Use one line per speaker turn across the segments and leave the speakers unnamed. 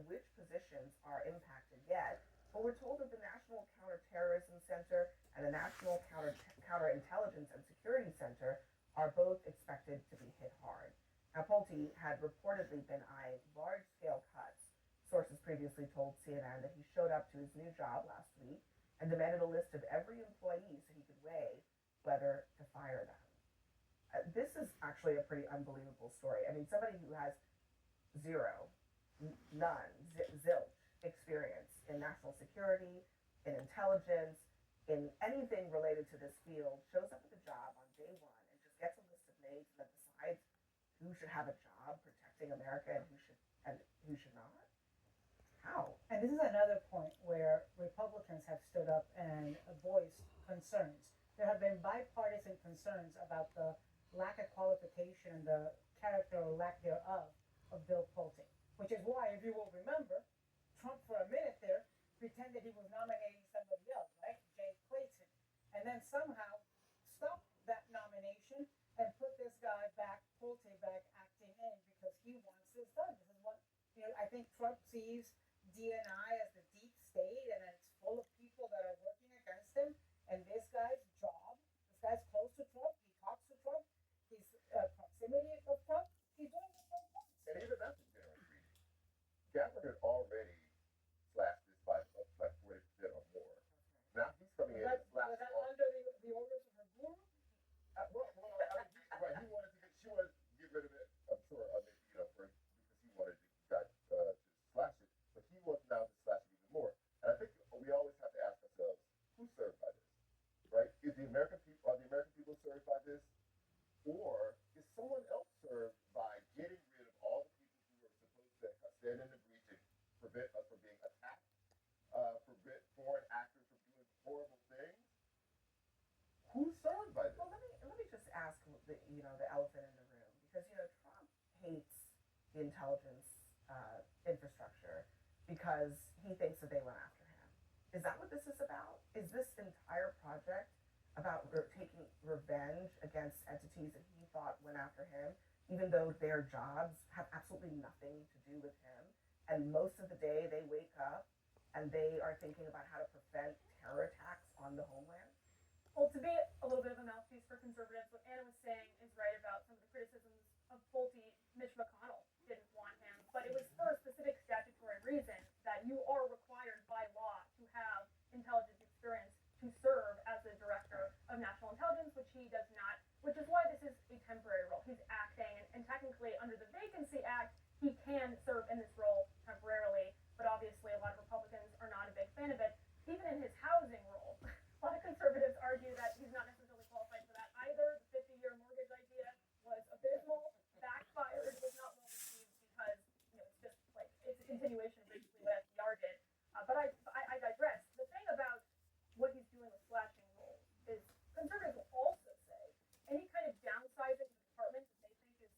which positions are impacted yet, but we're told that the National Counterterrorism Center and the National Counterintelligence and Security Center are both expected to be hit hard. Now, Pulte had reportedly been eyeing large scale cuts. Sources previously told CNN that he showed up to his new job last week and demanded a list of every employee so he could weigh whether to fire them. This is actually a pretty unbelievable story. I mean, somebody who has zero, none, zilch experience in national security, in intelligence, in anything related to this field, shows up at the job on day one and just gets a list of names and then decides who should have a job protecting America and who should not. How?
And this is another point where Republicans have stood up and voiced concerns. There have been bipartisan concerns about the lack of qualification and the character or lack thereof of Bill Pulte, which is why, if you will remember, Trump for a minute there pretended he was nominating somebody else, right? Jay Clayton, and then somehow stopped that nomination and put this guy back, Pulte back, acting in because he wants this done. This is what I think Trump sees DNI as the deep state, and it's full of people that are working against him. And this guy's job, this guy's close to Trump. He talks to Trump. He's proximity of Trump. He's doing what Trump wants.
And even that's a generous reading. Catherine had already slashed this by 40% or more. Now he's coming in and slashing
that under the orders of her guru?
He wanted to she wanted to get rid of it. I'm sure. I mean, because he wanted to slash it, but he wants now to slash it even more. And I think we always have to ask ourselves, who's served by this, right? Are the American people served by this, or is someone else served by getting rid of all the people who are supposed to stand in the breach and prevent us from being attacked, prevent foreign actors from doing horrible things? Who's served by this?
Well, let me just ask the elephant in the room, because Trump hates the intelligence infrastructure because he thinks that they went after him. Is that what this is about? Is this entire project about taking revenge against entities that he thought went after him, even though their jobs have absolutely nothing to do with him? And most of the day they wake up and they are thinking about how to prevent terror attacks on the homeland?
Well, to be a little bit of a mouthpiece for conservatives, what Anna was saying is right about some of the criticisms of Pulte. Mitch McConnell didn't want him, but it was for a specific statutory reason that you are required by law to have intelligence experience to serve as the director of national intelligence, which he does not, which is why this is a temporary role. He's acting, and technically under the Vacancy Act, he can serve in this role temporarily, but obviously a lot of Republicans are not a big fan of it. Even in his housing role, a lot of conservatives argue that he's not necessarily qualified for that either. The 50-year mortgage idea was abysmal, backfired, was not well received because it's just like it's a continuation of basically what FDR did. But I digress. The thing about what he's doing with slashing roles is conservatives will also say any kind of downsizing of the department that they think is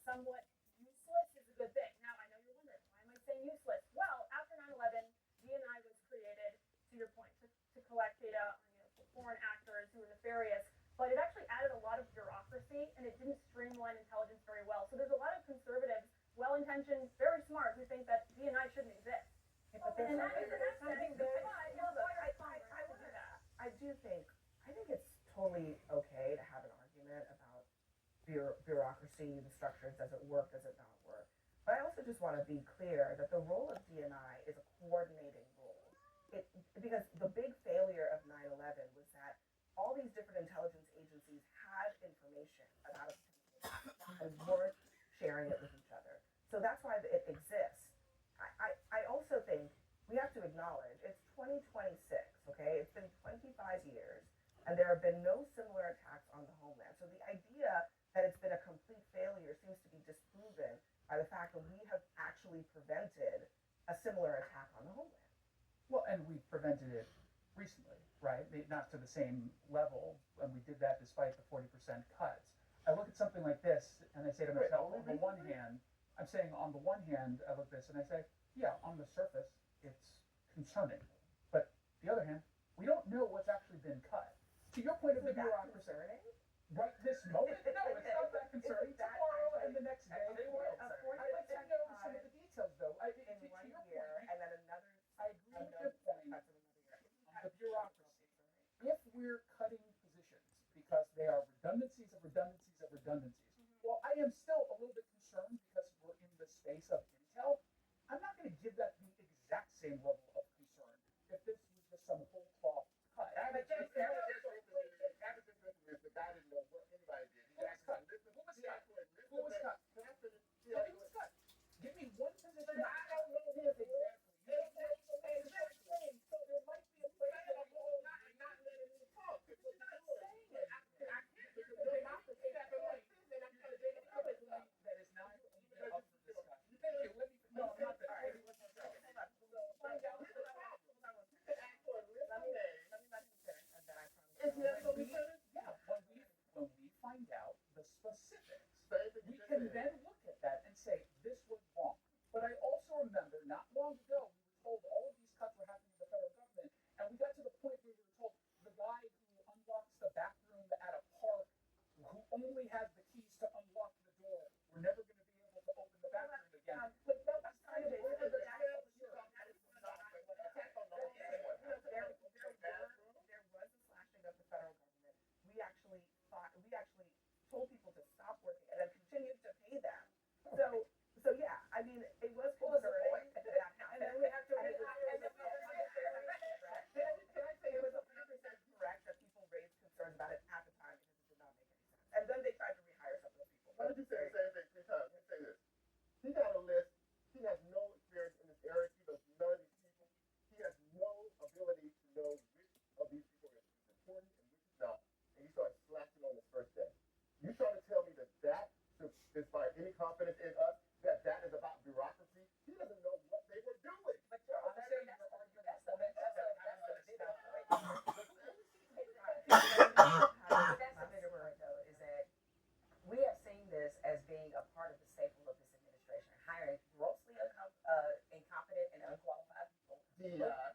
somewhat useless is a good thing. Now, I know you're wondering, why am I saying useless? Well, after 9/11, DNI was created, to your point, to collect data on foreign actors who were nefarious, but it actually added a lot of bureaucracy and it didn't streamline intelligence very well. So there's a lot of conservatives, well-intentioned, very smart, who think that DNI shouldn't exist.
Yeah, but there's something there.
I think it's totally okay to have an argument about bureaucracy, the structures, does it work, does it not work. But I also just want to be clear that the role of DNI is a coordinating role. Because the big failure of 9/11 was that all these different intelligence agencies had information about a potential attack and weren't sharing it with each other. So that's why it exists. I also think we have to acknowledge it's 2026, okay? It's been 25 years, and there have been no similar attacks on the homeland. So the idea that it's been a complete failure seems to be disproven by the fact that we have actually prevented a similar attack on the homeland.
Well, and we prevented it recently, right? Not to the same level, and we did that despite the 40% cuts. I look at something like this, and I say to myself, on the one hand, I look at this and I say, yeah, on the surface, it's concerning. But the other hand, we don't know what's actually been cut. To your point of the bureaucracy, right this moment, no, it's not that concerning. Tomorrow and the next day, they will. I'd like to know some of the details, though. To your we're cutting positions because they are redundancies of redundancies of redundancies. Well, I am still a little bit concerned because we're in the space of intel. I'm not going to give that the exact same level of concern if this was just some whole cloth cut.
The guy didn't know what anybody did. He actually listened.
Who was
He
cut?
actually listened.
Who was cut?
Can I finish? He
Tell me
actually-
who's cut. Give me one position.
I don't know his exactly. Exactly. So there might be a place that I'm not letting you talk. If you're not saying it, I can't because your mouth is stepping like this, and I'm trying to make it public.
That is not even up for discussion. Okay, let me. No, I'm not that. Wait, one more second.
Find out who's the problem. You can ask for a list of names.
Let me let him finish, and then I promise.
If you have
I'll-
to be finished,
Yeah, when we find out the specifics,
same thing
we
you just
can
said.
then look at that and say this was wrong. But I also remember not long ago we were told all of these cuts were happening in the federal government, and we got to the point where we were told the guy who unlocks the back room at a park, who only has the keys to unlock the door, we're never going to be able to open the back room again.
But that was kind of it.
Where
Because
the
that's
hell
what
is
you're-
your
that is what
attack on the
there was a slashing of the federal government. We actually told people to stop working and then continued to pay them. So yeah, I mean, it was concerning that that happened.
And then we have to
And it was-
rehire
and
the
it was 100% correct. Can I say it was 100% correct that people raised concerns about it at the time because it did not make any sense. And then they tried to rehire some of those people.
Why did you say the same thing 3 times? Let me say this. He got a list. He has no experience in this area. He knows none of these people. He has no ability to know which of these people is important and which is not. And he started slashing on his first day. You trying to tell me that should inspire any confidence in us? That is about bureaucracy? He doesn't know what they were doing.
But you're
I'm saying your argument is that
My bigger point though is that we have seen this as being a part of the staple of this administration, hiring grossly incompetent and unqualified people.
DEI.